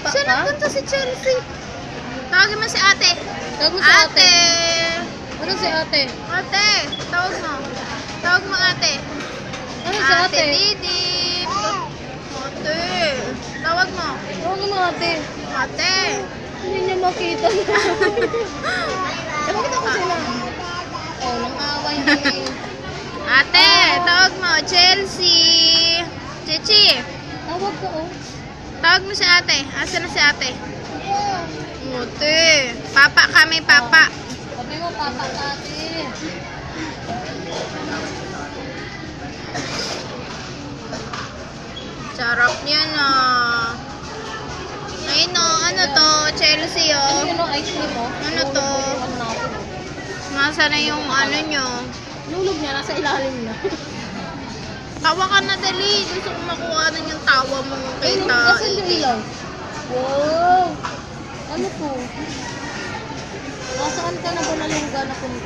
Bata Saan ka? nagpunta si Chelsea? Tawagin mo si ate. Tawag mo si ate. Ate! Ano si ate? Ate! Tawag mo. Tawag mo ate. Ano si ate? Didip! Ate! Tawag mo. Tawag mo ate. Ate! Hindi niya makita. Bakit ako sila? Oh, nang-away kami. Ate! Tawag mo. Chelsea! Chichi! Tawag ko oh. Tawag mo si ate. Asa na si ate? Ate! Papa kami, papa. Sabi mo, papa ka ate. Sarap niyan ah. Ayun oh, ano to? Chelsea Ano oh. yun o, ice cream mo? Ano to? Ano natin? Nasa na yung ano nyo? Lulog niya, nasa ilalim na. Tawa ka na dali. Gusto ko makuha na yung tawa mo kita. Nasaan yung ilaw? Wow! Ano to? Nasaan ka na ba nalungga na